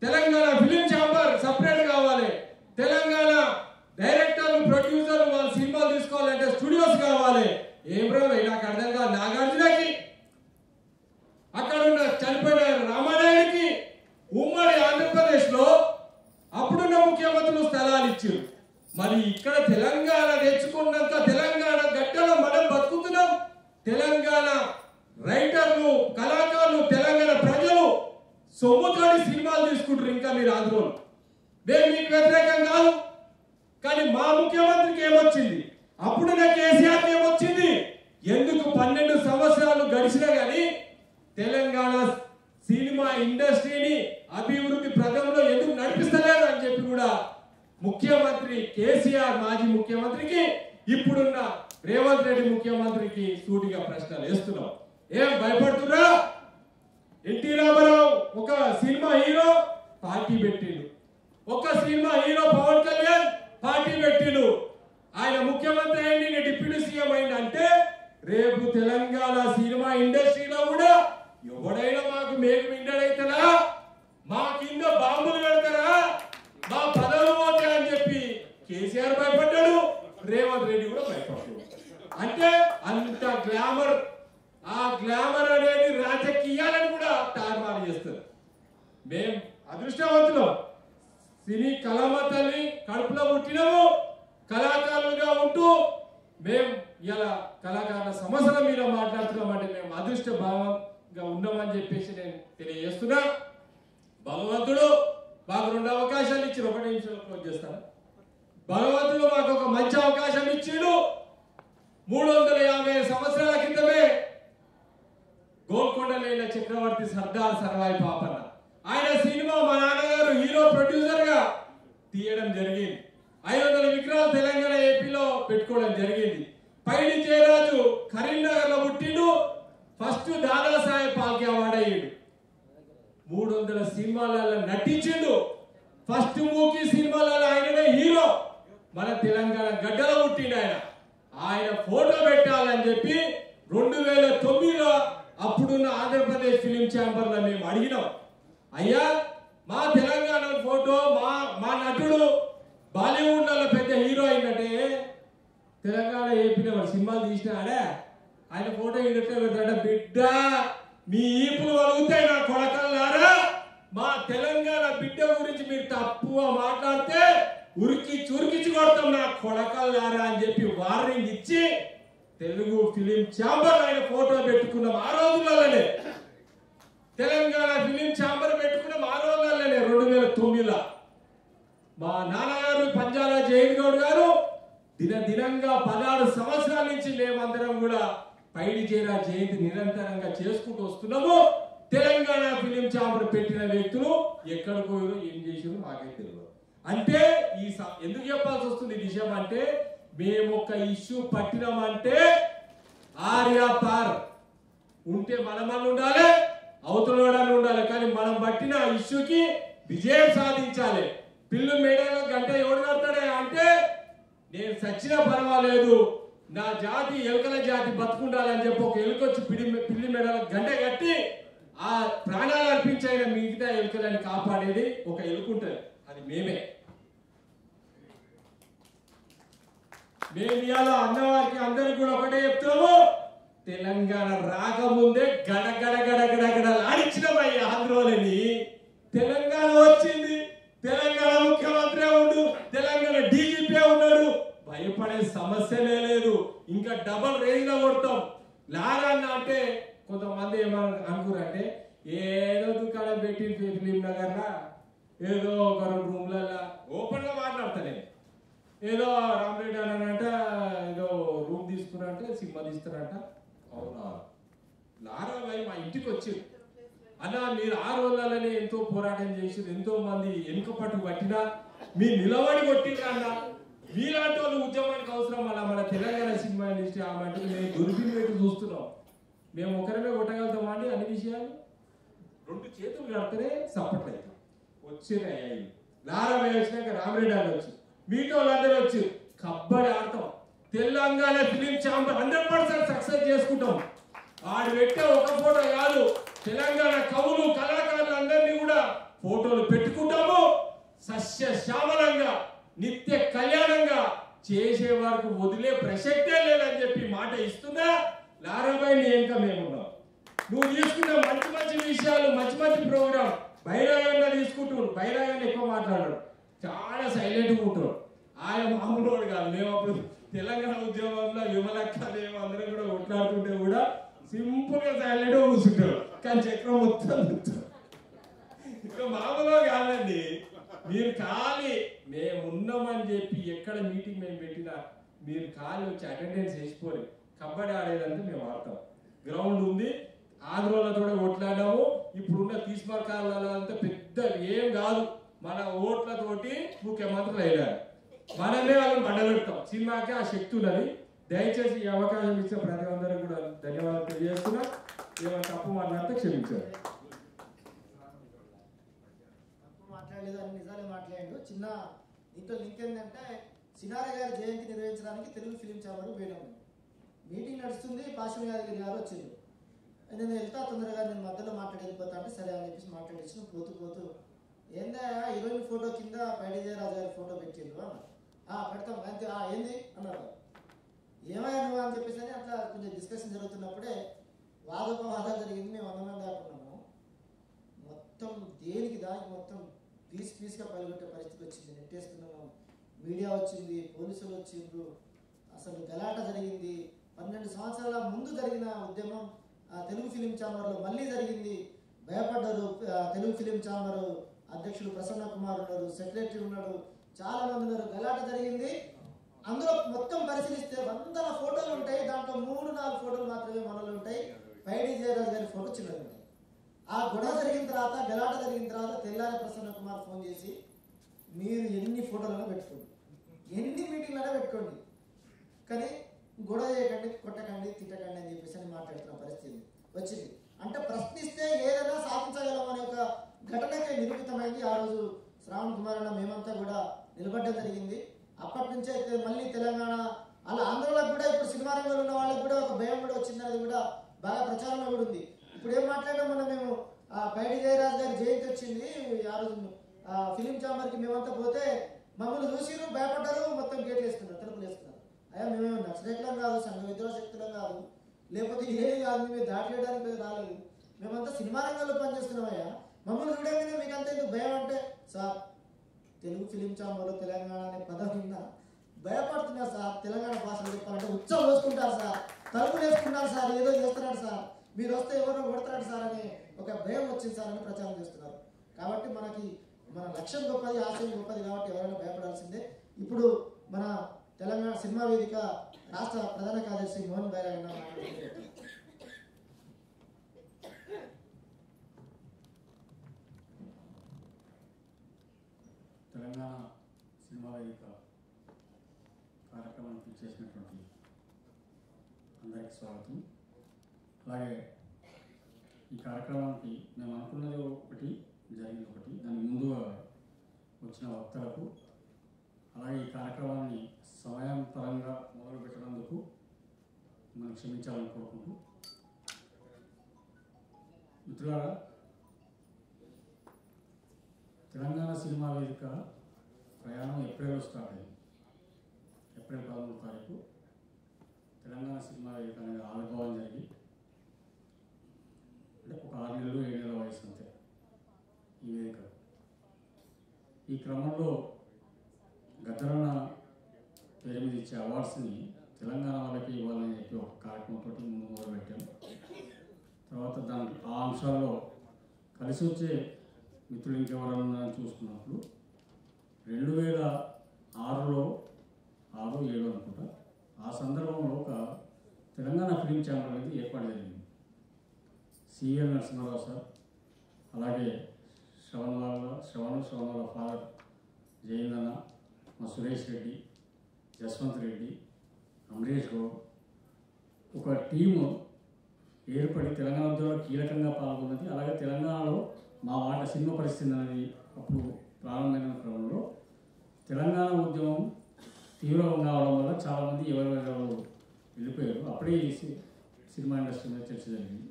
Speaker 4: తెలంగాణ ఫిలిం ఛాంబర్ సపరేట్ కావాలి, తెలంగాణ డైరెక్టర్లు, ప్రొడ్యూసర్లు వాళ్ళ సినిమాలు తీసుకోవాలంటే స్టూడియోస్ కావాలి. ఏం బ్రో నాకు అర్థం కాదు. నాగార్జునకి, అక్కడ ఉన్న చనిపోయిన రామానాయుడికి ఉమ్మడి ఆంధ్రప్రదేశ్ లో అప్పుడున్న ముఖ్యమంత్రులు స్థలాలు ఇచ్చారు. మరి ఇక్కడ తెలంగాణ తెచ్చుకున్నంత తెలంగాణ గడ్డలో మనం బతుకుతున్నాం. తెలంగాణ రైటర్లు, కళాకారులు, తెలంగాణ ప్రజలు సొమ్ముతోటి సినిమాలు తీసుకుంటారు. ఇంకా మీరు ఆంధ్రోలు, మేము మీకు వ్యతిరేకం కాదు. కానీ మా ముఖ్యమంత్రికి ఏమొచ్చింది, అప్పుడున్న కేసీఆర్కి ఏమొచ్చింది, ఎందుకు 12 సంవత్సరాలు గడిచినా కానీ తెలంగాణ సినిమా ఇండస్ట్రీని అభివృద్ధి ప్రదంలో ఎందుకు నడిపిస్తలేదు అని చెప్పి కూడా ముఖ్యమంత్రి కేసీఆర్, మాజీ ముఖ్యమంత్రికి, ఇప్పుడున్న రేవంత్ రెడ్డి ముఖ్యమంత్రికి సూటిగా ప్రశ్నలు వేస్తున్నాం. ఏం భయపడుతున్నా? ఎన్టీ రామారావు ఒక సినిమా హీరో పార్టీ పెట్టిండు, ఒక cinema hero Pawan Kalyan party పెట్టిండు. ఆయన ముఖ్యమంత్రి అయింది, డిప్యూటీ సీఎం అయింది. అంటే రేపు తెలంగాణ సినిమా ఇండస్ట్రీలో కూడా ఎవడైనా మాకు మేకు మిండడైతేనా, మా కింద బాంబులు పెడతారా, మా పదవులు పోతాయని చెప్పి కేసీఆర్ భయపడ్డాడు, రేవంత్ రెడ్డి కూడా భయపడ్డాడు. అంటే అంత గ్లామర్, ఆ గ్లామర్ అనేది రాజకీయాలను కూడా తారుమారు చేస్తారు. మేం అదృష్టవంతులం, సినీ కళామతల్ని కడుపులో పుట్టినాము, కళాకారులుగా ఉంటూ మేము ఇలా కళాకారుల సమస్యల మీద మాట్లాడుతున్నామంటే మేము అదృష్ట భావంగా ఉన్నామని చెప్పేసి నేను తెలియజేస్తున్నా. భగవంతుడు మాకు 2 అవకాశాలు ఇచ్చి 1 నిమిషంలో క్లోజ్ చేస్తాను. భగవంతుడు మాకు ఒక మంచి అవకాశం ఇచ్చిండు. 350 సంవత్సరాల క్రితమే గోల్కొండ లేని చక్రవర్తి సర్దార్ సర్వాయి పాపన్న ఆయన సినిమా మా నాన్నగారు హీరో ప్రొడ్యూసర్ గా తీయడం జరిగింది. 500 విగ్రహాలు తెలంగాణ ఏపీలో పెట్టుకోవడం జరిగింది. పైడి జయరాజు కరీంనగర్ లో పుట్టిండు, ఫస్ట్ దాదాసాహెబ్ ఫాల్కే అవార్డు అయ్యిండు. 300 సినిమాలలో నటించిండు. ఫస్ట్ మూకీ సినిమాలలో ఆయననే హీరో. మన తెలంగాణ గడ్డలో పుట్టిండు ఆయన. ఆయన ఫోటో పెట్టాలని చెప్పి 2009లో అప్పుడున్న ఆంధ్రప్రదేశ్ ఫిలిం ఛాంబర్ లో మేము అడిగినాం, అయ్యా మా తెలంగాణ ఫోటో మా నటుడు బాలీవుడ్ లో పెద్ద హీరో అయిందంటే తెలంగాణ ఏపీలో సినిమాలు తీసినాడే ఆయన ఫోటో ఇడితే పెడతాడ బిడ్డ మీ ఈపులు వలుగుతాయి నా కొడకల్లారా మా తెలంగాణ బిడ్డ గురించి మీరు తప్పుగా మాట్లాడితే ఉరికించి కొడతాం నా కొడకల్లారా అని చెప్పి వార్నింగ్ ఇచ్చి తెలుగు ఫిలిం ఛాంబర్ ఆయన ఫోటో పెట్టుకున్నాం ఆ రోజులలోనే తెలంగాణ ఫిలిం ఛాంబర్ పెట్టుకున్నాం ఆ రోజులలోనే 2009లో మా నాన్నగారు పంజాల జైన్ గౌడ్ గారు దినంగా 16 సంవత్సరాల నుంచి మేమందరం కూడా పైడి చేరా జయంతి నిరంతరంగా చేసుకుంటూ వస్తున్నాము. తెలంగాణ ఫిలిం ఛాంబర్ పెట్టిన వ్యక్తులు ఎక్కడ పోయారో ఏం చేసారో మాకే తెలియదు. అంటే ఎందుకు చెప్పాల్సి వస్తుంది ఈ విషయం అంటే మేము ఒక ఇష్యూ పట్టినామంటే ఆర్యాపార్ ఉంటే మనమని ఉండాలి అవతలవాడని ఉండాలి కానీ మనం పట్టిన ఇష్యూకి విజయం సాధించాలి. పిల్లు మేడలో గంట ఎవడు కడతాడే అంటే నేను సచ్చినా పర్వాలేదు నా జాతి ఎలుకల జాతి బతుకుండాలని చెప్పి ఒక ఎలుకొచ్చి పిల్లి మెడలో గంట కట్టి ఆ ప్రాణాలు అర్పించైన మిగతా ఎలుకలని కాపాడేది ఒక ఎలుకుంటది అది మేమే. మేము ఇవాళ అన్నవారికి అందరికి కూడా ఒకటే చెప్తున్నాము తెలంగాణ రాకముందే గడగడగడగడగడలాడించినమయ్యా ఆంధ్రోలని తెలంగాణ వచ్చింది తెలంగాణ ముఖ్యమంత్రి ఉండు తెలంగాణ డీజీపీ ఉన్నాడు భయపడే సమస్యనే లేదు. ఇంకా డబల్ రేంజ్ లో కొడతాం. లాగన్న అంటే కొంతమంది ఏమన్నా అనుకురంటే ఏదో దుకాణం పెట్టి ఫిలిం నగర్ ఏదో ఒక 2 రూమ్లలో ఓపెన్ గా మాట్లాడతానే ఏదో రామరెడ్డి అనంట ఏదో రూమ్ తీసుకున్నంటే సినిమా తీస్తారంట. అవునా లారాబాయి మా ఇంటికి వచ్చారు అన్న మీరు ఆ రోజులలోనే ఎంతో పోరాటం చేసారు ఎంతో మంది వెనుక పట్టు పట్టినా మీరు నిలబడి కొట్టిరా అన్న మీలాంటి వాళ్ళు ఉద్యమానికి అవసరం అలా మన తెలంగాణ సినిమా ఇండస్ట్రీ ఆ మటుకు మేము దుర్బిన్ పెట్టి చూస్తున్నాం. మేము ఒకరిమే కొట్టగలుగుతామా అండి అన్ని విషయాలు 2 చేతులు కడితేనే సపోర్ట్ అవుతాం. వచ్చినాయి లారాబాయి వచ్చినాక రామరెడ్డి అని వచ్చి మీతో వాళ్ళందరూ వచ్చి కబడ్డీ ఆడతాం. తెలంగాణ ఫిలిం ఛాంబర్ 100% సక్సెస్ చేసుకుంటాం. ఆడు పెట్టే ఒక ఫోటో కాదు తెలంగాణ కవులు కళాకారులందరినీ కూడా ఫోటోలు పెట్టుకుంటాము. సస్య శ్యామలంగా నిత్య కళ్యాణంగా చేసే వరకు వదిలే ప్రసక్తే లేదని చెప్పి మాట ఇస్తున్నా. లారాబాయి నీ ఇంకా మేమున్నాం. నువ్వు తీసుకున్న మంచి మంచి విషయాలు మంచి మంచి ప్రోగ్రామ్ బైరాగంగా తీసుకుంటున్నాడు. బైరాగంగా ఎక్కువ మాట్లాడాడు చాలా సైలెంట్గా ఉంటాడు. ఆయన మామూలు వాడు కాదు. మేము అప్పుడు తెలంగాణ ఉద్యమంలో విమలక్క అందరం కూడా కొట్లాడుతుంటే కూడా సింపుల్ గా సైలెంట్ గా కూర్చుంటారు కానీ చక్రం మొత్తం ఇంకా మామూలుగా కాదండి. మీరు ఖాళీ మేమున్నామని చెప్పి ఎక్కడ మీటింగ్ మేము పెట్టినా మీరు ఖాళీ వచ్చి అటెండెన్స్ వేసిపోరు. కబడ్డీ ఆడేదంటే మేము ఆడతాం. గ్రౌండ్ ఉంది ఆంధ్రోలతో కొట్లాడాము. ఇప్పుడున్న తీసుమర్కాలంతా పెద్ద ఏం కాదు మన ఓట్లతోటి ముఖ్యమంత్రులు అయ్యారు. మనమే వాళ్ళని బండబెడతాం. సినిమాకి ఆ శక్తి ఉన్నది. దయచేసి ఈ అవకాశం ఇచ్చిన ప్రతి అందరికీ కూడా ధన్యవాదాలు తెలియజేస్తున్నా. ఏమైనా తప్పు మాట్లాడితే క్షమించారు.
Speaker 2: తప్పు మాట్లాడలేదు అని నిజాలే మాట్లాడాడు. చిన్న దీంట్లో లింక్ ఏంటంటే సినారా గారి జయంతి నిర్వహించడానికి తెలుగు ఫిలిం ఛాంబర్ పోయినాము. మీటింగ్ నడుస్తుంది. పాశం యాదగిరి గారు వచ్చింది. నేను వెళ్తా తొందరగా నేను మధ్యలో మాట్లాడి వెళ్ళిపోతా అంటే సరే అని చెప్పేసి మాట్లాడేసి పోతూ ఏందా హీరోయిన్ ఫోటో కింద పైడి జయరాజు గారి ఫోటో పెట్టిండ్రు పెడతాం అంతే ఏంది అన్నారు. ఏమైనా నువ్వు అని చెప్పేసి అని అట్లా కొంచెం డిస్కషన్ జరుగుతున్నప్పుడే వాదోపవాదాలు జరిగింది. మేము అందరం దాకున్నాము. మొత్తం దేనికి దానికి మొత్తం పీస్గా పలుగొట్టే పరిస్థితి వచ్చింది. నెట్టేసుకున్నాము. మీడియా వచ్చింది, పోలీసులు వచ్చిండ్రు. అసలు గలాట జరిగింది. 12 సంవత్సరాల ముందు జరిగిన ఉద్యమం తెలుగు ఫిలిం ఛాంబర్లో మళ్ళీ జరిగింది. భయపడ్డారు. తెలుగు ఫిలిం ఛాంబర్ అధ్యక్షుడు ప్రసన్న కుమార్ ఉన్నారు, సెక్రటరీ ఉన్నాడు, చాలా మంది ఉన్నారు. గలాట జరిగింది. అందులో మొత్తం పరిశీలిస్తే 100 ఫోటోలు ఉంటాయి. దాంట్లో 3-4 ఫోటోలు మాత్రమే మనలో ఉంటాయి. పైడి జయరాజు గారి ఫోటో చిన్నది ఉంటాయి. ఆ గొడవ జరిగిన తర్వాత గలాట జరిగిన తర్వాత తెల్లారి ప్రసన్న కుమార్ ఫోన్ చేసి మీరు ఎన్ని ఫోటోలను పెట్టుకోండి, ఎన్ని మీటింగ్లైనా పెట్టుకోండి, కానీ గొడవ చేయకండి, కొట్టకండి, తిట్టకండి అని చెప్పేసి అని మాట్లాడుతున్న పరిస్థితి వచ్చింది. అంటే ప్రశ్నిస్తే ఏదైనా సాధించగలం అనే ఒక ఘటనకే నిరూపితమైంది. ఆ రోజు శ్రావణ్ కుమార్ అన్న మేమంతా కూడా నిలబడడం జరిగింది. అప్పటి నుంచే మళ్ళీ తెలంగాణ అలా ఆంధ్రలో కూడా ఇప్పుడు సినిమా రంగంలో ఉన్న వాళ్ళకి కూడా ఒక భయం కూడా వచ్చింది. అది కూడా బాగా ప్రచారంలో కూడా ఉంది. ఇప్పుడు ఏం మాట్లాడాం మనం మేము పైడి జయరాజు గారి జయంతి వచ్చింది. ఆ రోజు ఫిలిం ఛాంబర్కి మేమంతా పోతే మమ్మల్ని చూసిరు, భయపడ్డారు, మొత్తం గేట్లు వేసుకున్నారు, తలుపులు వేసుకున్నారు. అయ్యా మేమేమో నక్సలైట్లం కాదు, సంఘ విద్రోహ శక్తులం కాదు, లేకపోతే ఏది కాదు, మేము దాడి చేయడానికి రాలేదు, మేమంతా సినిమా రంగంలో పనిచేస్తున్నామయ్యా, మమ్మల్ని చూడగానే మీకు అంత ఎందుకు భయం అంటే, సార్ తెలుగు ఫిలిం ఛాంబర్లో తెలంగాణ అనే పదం కింద భయపడుతున్నారు సార్, తెలంగాణ భాషలో చెప్పాలంటే ఉత్సవం పోసుకుంటారు సార్, తలుపులు వేసుకుంటారు సార్, ఏదో చేస్తున్నాడు సార్, మీరు వస్తే ఎవరో కొడతాడు సార్ అనే ఒక భయం వచ్చింది సార్ అని ప్రచారం చేస్తున్నారు. కాబట్టి మన లక్ష్యం గొప్పది, ఆశయం గొప్పది, కాబట్టి ఎవరైనా భయపడాల్సిందే. ఇప్పుడు మన తెలంగాణ సినిమా వేదిక రాష్ట్ర ప్రధాన కార్యదర్శి మోహన్ బైరా
Speaker 5: తెలంగాణ సినిమా వేదిక కార్యక్రమానికి చేసినటువంటి అందరికీ స్వాగతం. అలాగే ఈ కార్యక్రమానికి మేము అనుకున్నది ఒకటి, జరిగింది ఒకటి, దాని ముందుగా వచ్చిన వక్తలకు, అలాగే ఈ కార్యక్రమాన్ని సమయాంతరంగా మొదలు పెట్టినందుకు మనం క్షమించాలని కోరుకుంటూ, మిత్రులారా, తెలంగాణ సినిమా వేదిక ప్రయాణం ఏప్రిల్లో స్టార్ట్ అయింది. ఏప్రిల్ 13వ తారీఖు తెలంగాణ సినిమా వేదిక అనేది ఆవిర్భావం జరిగి అంటే ఒక 6 నెలలు 7 నెలల వయసు అంతే ఈ వేదిక. ఈ క్రమంలో గద్దరన్న పేరు మీద ఇచ్చే అవార్డ్స్ని తెలంగాణ వాళ్ళకి ఇవ్వాలని చెప్పి ఒక కార్యక్రమంతో ముందు మొదలుపెట్టాం. తర్వాత ఆ అంశాల్లో కలిసి వచ్చే మిత్రులు ఇంకెవరన్నా చూసుకున్నప్పుడు 2006లో 6-7 అనుకుంటా, ఆ సందర్భంలో ఒక తెలంగాణ ఫిలిం ఛాంబర్ అనేది ఏర్పాటు జరిగింది. సిఎల్ నరసింహారావు సార్, అలాగే శ్రవణ్ వాళ్ళ ఫాదర్ జయందన్న, మా సురేష్ రెడ్డి, జస్వంత్ రెడ్డి, అమరేష్ గౌడ్, ఒక టీము ఏర్పడి తెలంగాణ ఉద్యమంలో కీలకంగా పాల్గొన్నది. అలాగే తెలంగాణలో మా వాట సినిమా పరిస్థితి అనేది అప్పుడు ప్రారంభమైన క్రమంలో తెలంగాణ ఉద్యమం తీవ్రంగా అవడం వల్ల చాలామంది ఎవరెవరు వెళ్ళిపోయారు. అప్పుడే ఈ సినిమా ఇండస్ట్రీ మీద చర్చ జరిగింది.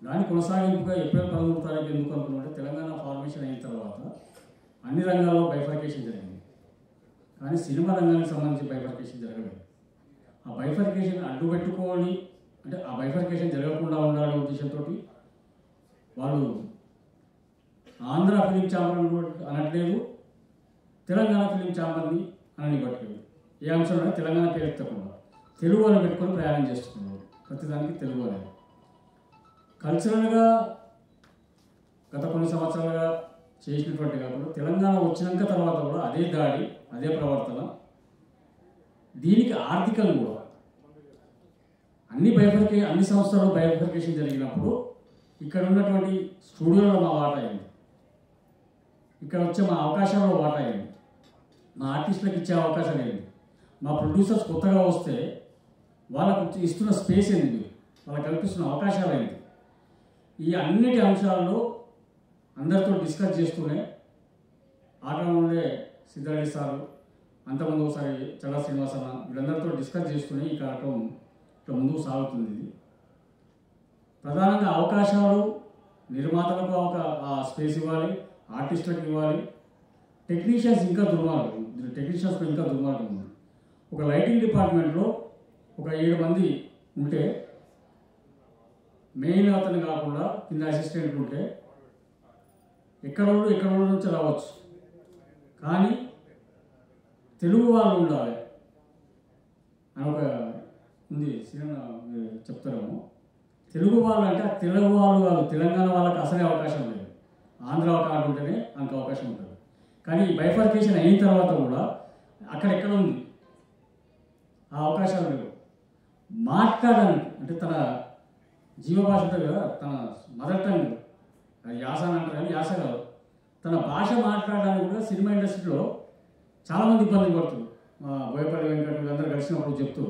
Speaker 5: దాని కొనసాగింపుగా ఏప్రిల్ 13వ తారీఖు ఎందుకు అనుకున్నామంటే, తెలంగాణ ఫార్మేషన్ అయిన తర్వాత అన్ని రంగాల్లో బైఫర్కేషన్ జరిగింది, కానీ సినిమా రంగానికి సంబంధించి బైఫర్కేషన్ జరగలేదు. ఆ బైఫర్కేషన్ అడ్డుపెట్టుకోవాలి అంటే, ఆ బైఫర్కేషన్ జరగకుండా ఉండాలనే ఉద్దేశంతో వాళ్ళు ఆంధ్ర ఫిలిం ఛాంబర్ అనట్లేదు, తెలంగాణ ఫిలిం ఛాంబర్ని అననివ్వట్లేదు. ఏ అంశంలో తెలంగాణ పేరు ఎత్తకుండా తెలుగు అని పెట్టుకొని ప్రయాణం చేస్తున్నారు. ప్రతిదానికి తెలుగు అనేది కల్చరల్గా గత కొన్ని సంవత్సరాలుగా చేసినటువంటి కాకుండా తెలంగాణ వచ్చినాక తర్వాత కూడా అదే దాడి, అదే ప్రవర్తన, దీనికి ఆర్థికంగా కూడా అన్ని సంస్థల్లో బైఫర్కేషన్ జరిగినప్పుడు ఇక్కడ ఉన్నటువంటి స్టూడియోలో మా వాటా అయింది, ఇక్కడ వచ్చే మా అవకాశాల్లో వాటా అయింది, మా ఆర్టిస్టులకు ఇచ్చే అవకాశం అయింది, మా ప్రొడ్యూసర్స్ కొత్తగా వస్తే వాళ్ళకు ఇస్తున్న స్పేస్ ఏంది, వాళ్ళకి కల్పిస్తున్న అవకాశాలు ఏంటి, ఈ అన్నిటి అంశాల్లో అందరితో డిస్కస్ చేస్తూనే ఆటలోనే సిద్ధారెడ్డి సారు, అంతకుముందు ఒకసారి చల్లా శ్రీనివాస్ అన్న, వీళ్ళందరితో డిస్కస్ చేస్తూనే ఈ కార్యక్రమం ఇట్లా ముందుకు సాగుతుంది. ఇది ప్రధానంగా అవకాశాలు నిర్మాతలకు ఆ స్పేస్ ఇవ్వాలి, ఆర్టిస్టులకు ఇవ్వాలి, టెక్నీషియన్స్కి ఇంకా దుర్మార్గం ఉంది. ఒక లైటింగ్ డిపార్ట్మెంట్లో ఒక 7 మంది ఉంటే, మెయిన్ అతను కాకుండా కింద అసిస్టెంట్ ఉంటే ఎక్కడ నుంచి రావచ్చు, కానీ తెలుగు వాళ్ళు ఉండాలి అని ఒక ఉంది. సినిమా చెప్తారేమో, తెలుగు వాళ్ళు అంటే తెలుగు వాళ్ళు కాదు, తెలంగాణ వాళ్ళకి అసలే అవకాశం లేదు. ఆంధ్ర కార్డు ఉంటేనే అంత అవకాశం ఉంటుంది. కానీ ఈ బైఫర్కేషన్ అయిన తర్వాత కూడా అక్కడెక్కడ ఉంది ఆ అవకాశాలు లేవు. మాట్లాడడానికి అంటే తన జీవభాష ఉంటుంది కదా, తన మదర్ టంగ్, అది యాస అని అంటారు, కానీ యాస కాదు, తన భాష మాట్లాడడానికి కూడా సినిమా ఇండస్ట్రీలో చాలామంది ఇబ్బంది పడుతుంది. మా బోయపల్లి వెంకట వీళ్ళందరూ కలిసినప్పుడు చెప్తూ,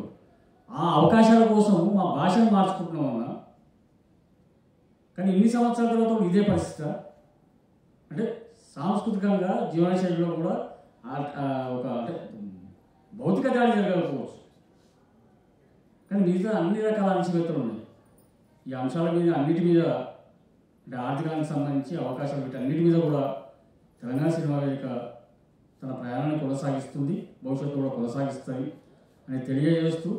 Speaker 5: ఆ అవకాశాల కోసం మా భాషను మార్చుకుంటున్నామన్నా, కానీ ఇన్ని సంవత్సరాల తర్వాత ఇదే పరిస్థితి. అంటే సాంస్కృతికంగా జీవనశైలిలో కూడా ఒక అంటే భౌతిక దాడి జరగకపోవచ్చు, కానీ మిగతా అన్ని రకాల అణచివేతలు ఉన్నాయి. ఈ అంశాల మీద అన్నిటి మీద అంటే ఆర్థికానికి సంబంధించి అవకాశాలు పెట్టి అన్నిటి మీద కూడా తెలంగాణ సినిమా వేదిక తన ప్రయాణాన్ని కొనసాగిస్తుంది, భవిష్యత్తు కూడా కొనసాగిస్తుంది అని తెలియజేస్తూ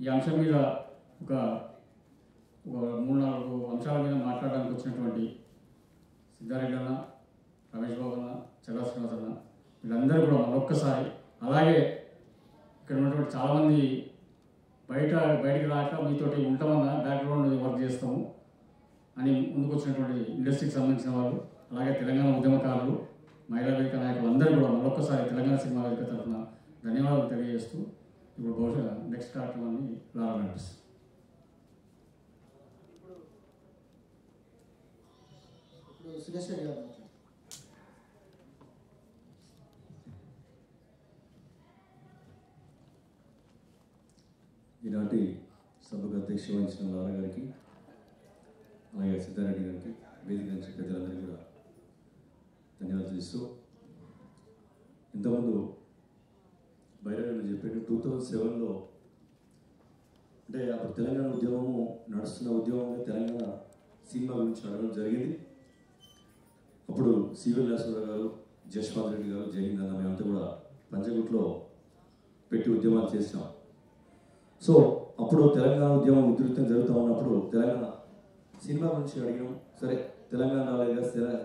Speaker 5: ఈ అంశం మీద ఒక 3-4 అంశాల మీద మాట్లాడడానికి వచ్చినటువంటి సిద్ధారెడ్డి అన్న, రమేష్ బాబు అన్న, చల్లా శ్రీనివాస్ అన్న వీళ్ళందరూ కూడా మరొక్కసారి, అలాగే ఇక్కడ ఉన్నటువంటి చాలామంది బయటికి రాక మీతోటి ఉంటామన్నా బ్యాక్గ్రౌండ్ వర్క్ చేస్తాము అని ముందుకు వచ్చినటువంటి ఇండస్ట్రీకి సంబంధించిన వాళ్ళు, అలాగే తెలంగాణ ఉద్యమకారులు, మహిళా వేదిక నాయకులు అందరూ కూడా మరొకసారి తెలంగాణ సినిమా వేదిక తరఫున ధన్యవాదాలు తెలియజేస్తూ ఇప్పుడు బహుశా నెక్స్ట్ కార్యక్రమాన్ని లారా నడిపిస్తుంది.
Speaker 2: ఇప్పుడు సురేష్ రెడ్డి గారు మాట్లాడారు.
Speaker 6: ఈనాటి సభకు అధ్యక్ష వహించిన లారా గారికి, అలాగే సిద్ధారెడ్డి గారికి, వేదిక నుంచి పెద్దలందరికీ కూడా ధన్యవాదాలు చేస్తూ, ఇంతకుముందు బైరాగంలో చెప్పాడు 2007లో అంటే అప్పుడు తెలంగాణ ఉద్యమము నడుస్తున్న ఉద్యమంలో తెలంగాణ సినిమా గురించి అడగడం జరిగింది. అప్పుడు సివిల్ రాజేశ్వరరావు గారు, జస్వంత్ రెడ్డి గారు, జయహింద్ అన్న మేమంతా కూడా పంచగుట్లో పెట్టి ఉద్యమాలు చేసినాం. సో అప్పుడు తెలంగాణ ఉద్యమం ఉధృతం జరుగుతూ ఉన్నప్పుడు తెలంగాణ సినిమా గురించి అడిగినాం. సరే తెలంగాణ రాలేదా,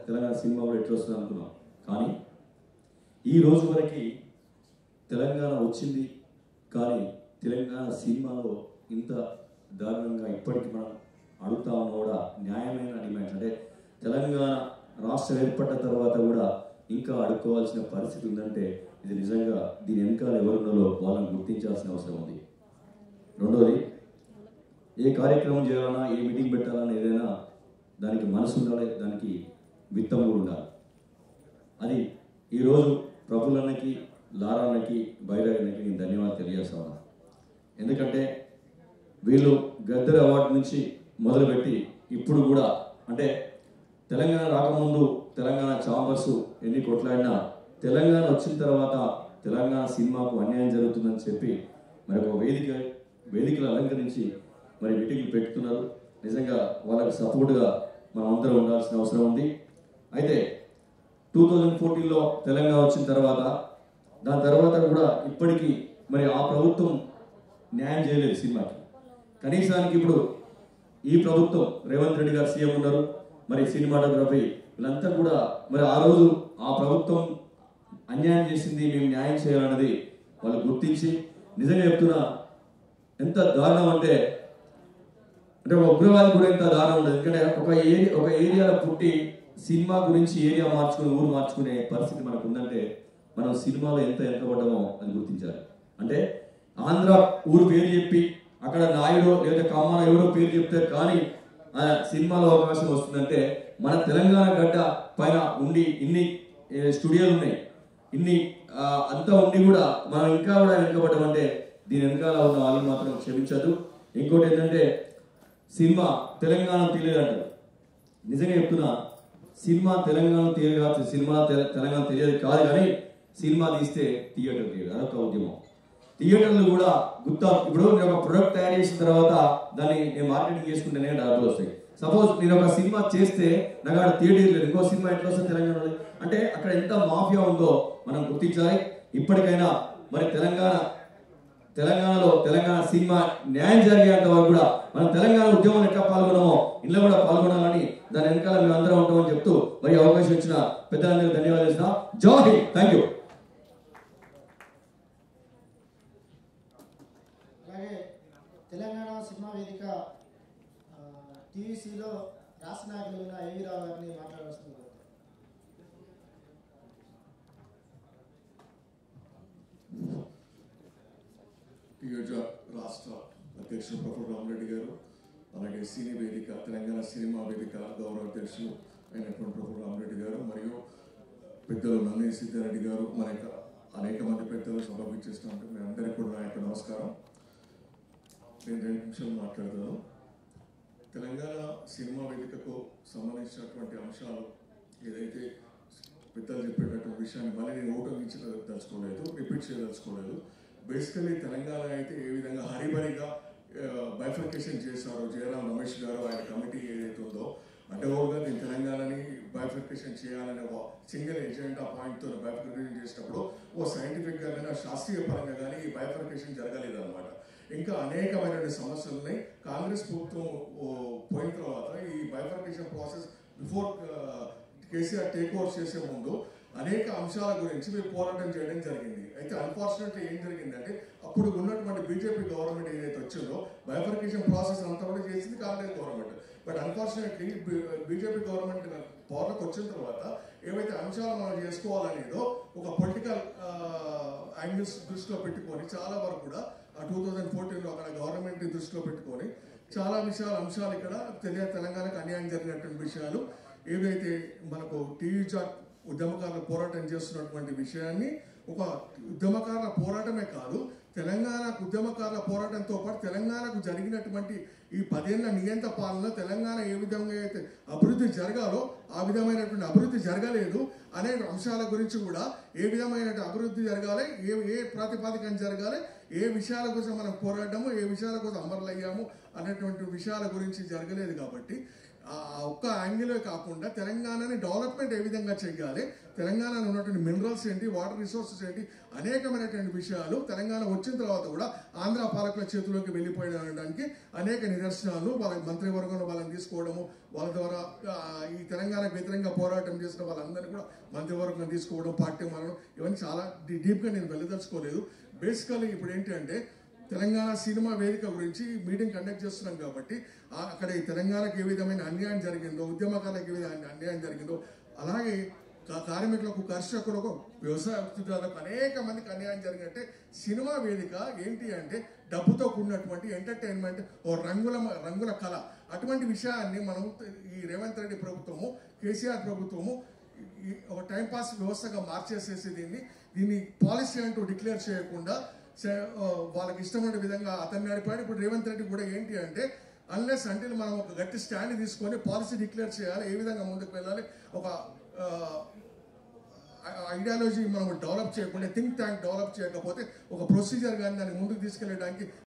Speaker 6: తెలంగాణ సినిమా కూడా ఎట్లా వస్తుంది అనుకున్నాం. కానీ ఈ రోజు వరకు తెలంగాణ వచ్చింది, కానీ తెలంగాణ సినిమాలో ఇంత దారుణంగా ఇప్పటికీ మనం అడుగుతా ఉన్నా కూడా న్యాయమైన డిమాండ్, అంటే తెలంగాణ రాష్ట్రం ఏర్పడ్డ తర్వాత కూడా ఇంకా అడుక్కోవాల్సిన పరిస్థితి ఉందంటే ఇది నిజంగా దీని వెనకాల ఎవరున్నారో వాళ్ళని గుర్తించాల్సిన అవసరం ఉంది. రెండోది, ఏ కార్యక్రమం చేయాలన్నా, ఏ మీటింగ్ పెట్టాలన్నా ఏదైనా దానికి మనసు ఉండాలి, దానికి విత్తం కూడా ఉండాలి. అది ఈరోజు ప్రభులన్నకి, లారాన్నకి, బైరాగన్నకి నేను ధన్యవాదాలు తెలియజేస్తా ఉన్నాను. ఎందుకంటే వీళ్ళు గద్దర్ అవార్డు నుంచి మొదలుపెట్టి ఇప్పుడు కూడా, అంటే తెలంగాణ రాకముందు తెలంగాణ ఛాంబర్స్ ఎన్ని కొట్లాడినా తెలంగాణ వచ్చిన తర్వాత తెలంగాణ సినిమాకు అన్యాయం జరుగుతుందని చెప్పి మరి ఒక వేదికలు అలంకరించి మరి మీటింగ్లు పెట్టుతున్నారు. నిజంగా వాళ్ళకి సపోర్ట్గా మనం అందరం ఉండాల్సిన అవసరం ఉంది. అయితే 2014లో తెలంగాణ వచ్చిన తర్వాత దాని తర్వాత కూడా ఇప్పటికీ మరి ఆ ప్రభుత్వం న్యాయం చేయలేదు సినిమాకి. కనీసానికి ఇప్పుడు ఈ ప్రభుత్వం రేవంత్ రెడ్డి గారు సీఎం ఉన్నారు, మరి సినిమాటోగ్రఫీ వీళ్ళంతా కూడా మరి ఆ రోజు ఆ ప్రభుత్వం అన్యాయం చేసింది, మేము న్యాయం చేయాలన్నది వాళ్ళు గుర్తించి, నిజంగా చెప్తున్నా ఎంత దారుణం అంటే ఒక ఉగ్రవాది కూడా ఎంత దారుణం ఉండదు. ఎందుకంటే ఒక ఏరియాలో పుట్టి సినిమా గురించి ఏరియా మార్చుకుని ఊరు మార్చుకునే పరిస్థితి మనకు ఉందంటే మనం సినిమాలో ఎంత వెనకబడ్డామో అని గుర్తించాలి. అంటే ఆంధ్ర ఊరు పేరు చెప్పి అక్కడ నాయుడు లేదా కమ్మన ఎవరో పేరు చెప్తారు, కానీ సినిమాలో అవకాశం వస్తుందంటే మన తెలంగాణ గడ్డ పైన ఉండి ఇన్ని స్టూడియోలు ఉన్నాయి, ఇన్ని అంతా ఉండి కూడా మనం ఇంకా కూడా వెనుకబడ్డామంటే దీని వెనకాల ఉన్న వాళ్ళని మాత్రం క్షమించదు. ఇంకోటి ఏంటంటే సినిమా తెలంగాణ తెలియదంటారు. నిజంగా చెప్తున్నా, సినిమా తెలంగాణ తెలియదు కాదు, సినిమా తెలంగాణ తెలియదు కాదు, కానీ సినిమా తీస్తే థియేటర్ తెలియదు, అదొక ఉద్యమం. థియేటర్లు కూడా ఇప్పుడు నేను ఒక ప్రొడక్ట్ తయారు చేసిన తర్వాత దాన్ని నేను మార్కెటింగ్ చేసుకుంటేనే డబ్బులు వస్తాయి. సపోజ్ నేను ఒక సినిమా చేస్తే నాకు అక్కడ థియేటర్ లేదు, ఇంకో సినిమా ఎట్లా వస్తుంది తెలంగాణలో అంటే అక్కడ ఎంత మాఫియా ఉందో మనం గుర్తించాలి. ఇప్పటికైనా మరి తెలంగాణలో తెలంగాణ సినిమా న్యాయం జరిగేంత వరకు కూడా మనం తెలంగాణ ఉద్యమం ఎట్లా పాల్గొన్నామో ఇంట్లో కూడా పాల్గొనాలని దాని వెనకాల మేము అందరం ఉంటామని చెప్తూ మరి అవకాశం ఇచ్చిన పెద్దలందరికీ ధన్యవాదాలు ఇస్తున్నా. జై హింద్, థ్యాంక్ యూ.
Speaker 2: అలాగే తెలంగాణ సినిమా వేదిక టీవీసీలో రాష్ట్ర నాయకులు ఉన్న ఏవి రావు గారిని మాట్లాడాల్సింది.
Speaker 7: రాష్ట్ర అధ్యక్షులు ప్రొఫెసర్ రామరెడ్డి గారు, అలాగే సినీ వేదిక తెలంగాణ సినిమా వేదిక గౌరవ అధ్యక్షులు అయినటువంటి ప్రొఫెసర్ రామరెడ్డి గారు, మరియు పెద్దలు నల్లేరు సిద్ధారెడ్డి గారు, మనకి అనేక మంది పెద్దలు సభకు ఇచ్చేసినట్టు మీ అందరికీ కూడా నా యొక్క నమస్కారం. నేను 2 నిమిషాలు మాట్లాడతాను. తెలంగాణ సినిమా వేదికకు సంబంధించినటువంటి అంశాలు ఏదైతే పెద్దలు చెప్పేటటువంటి విషయాన్ని మళ్ళీ నేను ఓటమించదలుచుకోలేదు, రిపీట్ చేయదలుచుకోలేదు. బేసికలీ తెలంగాణ అయితే ఏ విధంగా హరిబరిగా బైఫర్కేషన్ చేశారో జయరాం రమేష్ గారు ఆయన కమిటీ ఏదైతే ఉందో అంటే ఓవర్గా దీని తెలంగాణని బైఫర్కేషన్ చేయాలనే సింగిల్ ఎజెండా పాయింట్తో బైఫర్కేషన్ చేసినప్పుడు ఓ సైంటిఫిక్గా కానీ శాస్త్రీయ పరంగా కానీ ఈ బైఫర్కేషన్ జరగలేదన్నమాట. ఇంకా అనేకమైన సమస్యలున్నాయి. కాంగ్రెస్ ప్రభుత్వం పోయిన తర్వాత ఈ bifurcation process before KCR take over చేసే ముందు అనేక అంశాల గురించి మీరు పోరాటం చేయడం జరిగింది. అయితే అన్ఫార్చునేట్లీ ఏం జరిగిందంటే అప్పుడు ఉన్నటువంటి బీజేపీ గవర్నమెంట్ ఏదైతే వచ్చిందో బైఫర్కేషన్ ప్రాసెస్ అంతా కూడా చేసింది Congress government. But unfortunately BJP government పవర్లోకి వచ్చిన తర్వాత ఏవైతే అంశాలు మనం చేసుకోవాలనేదో ఒక పొలిటికల్ యాంగిల్స్ దృష్టిలో పెట్టుకొని చాలా వరకు కూడా 2014లో అక్కడ గవర్నమెంట్ దృష్టిలో పెట్టుకొని చాలా అంశాలు ఇక్కడ తెలంగాణకు అన్యాయం జరిగినటువంటి విషయాలు ఏవైతే మనకు టీవీ చాట్ ఉద్యమకారుల పోరాటం చేస్తున్నటువంటి విషయాన్ని ఒక ఉద్యమకారుల పోరాటమే కాదు, తెలంగాణకు ఉద్యమకారుల పోరాటంతో పాటు తెలంగాణకు జరిగినటువంటి ఈ 10 ఏళ్ల నియంత పాలన తెలంగాణ ఏ విధంగా అయితే అభివృద్ధి జరగాలో ఆ విధమైనటువంటి అభివృద్ధి జరగలేదు అనే అంశాల గురించి కూడా ఏ విధమైన అభివృద్ధి జరగాలి, ఏ ప్రాతిపాదికన జరగాలి, ఏ విషయాల కోసం మనం పోరాడము, ఏ విషయాల కోసం అమరులయ్యాము అనేటువంటి విషయాల గురించి జరగలేదు. కాబట్టి ఒక్క యాంగిలే కాకుండా తెలంగాణని డెవలప్మెంట్ ఏ విధంగా చేయాలి, తెలంగాణలో ఉన్నటువంటి మినరల్స్ ఏంటి, వాటర్ రిసోర్సెస్ ఏంటి, అనేకమైనటువంటి విషయాలు తెలంగాణ వచ్చిన తర్వాత కూడా ఆంధ్ర పాలకుల చేతిలోకి వెళ్ళిపోయడానికి అనేక నిదర్శనాలు వాళ్ళ మంత్రివర్గంలో వాళ్ళని తీసుకోవడము, వాళ్ళ ద్వారా ఈ తెలంగాణకు వ్యతిరేకంగా పోరాటం చేసిన వాళ్ళందరినీ కూడా మంత్రివర్గం తీసుకోవడం, పార్టీ మారడం, ఇవన్నీ చాలా డీప్గా నేను వెళ్ళదలుచుకోలేదు. బేసికల్లీ ఇప్పుడు ఏంటి అంటే తెలంగాణ సినిమా వేదిక గురించి మీటింగ్ కండక్ట్ చేస్తున్నాం కాబట్టి అక్కడ ఈ తెలంగాణకు ఏ విధమైన అన్యాయం జరిగిందో, ఉద్యమకాలకు ఏ విధమైన అన్యాయం జరిగిందో, అలాగే కార్మికులకు, కర్షకులకు, వ్యవసాయ ఉత్పత్తులకు అనేక మందికి అన్యాయం జరిగినట్టే సినిమా వేదిక ఏంటి అంటే డబ్బుతో కూడినటువంటి ఎంటర్టైన్మెంట్, ఓ రంగుల కళ. అటువంటి విషయాన్ని మనం ఈ రేవంత్ రెడ్డి ప్రభుత్వము, కేసీఆర్ ప్రభుత్వము ఒక టైంపాస్ వ్యవస్థగా మార్చేసేసి దీన్ని పాలసీ అంటూ డిక్లేర్ చేయకుండా వాళ్ళకి ఇష్టమైన విధంగా అతన్ని నడిపాడు. ఇప్పుడు రేవంత్ రెడ్డి కూడా ఏంటి అంటే అన్లెస్ అంటే మనం ఒక గట్టి స్టాండ్ తీసుకొని పాలసీ డిక్లేర్ చేయాలి, ఏ విధంగా ముందుకు వెళ్ళాలి, ఒక ఐడియాలజీ మనం డెవలప్ చేయకుండా, థింక్ ట్యాంక్ డెవలప్ చేయకపోతే ఒక ప్రొసీజర్ కానీ దాన్ని ముందుకు తీసుకెళ్ళడానికి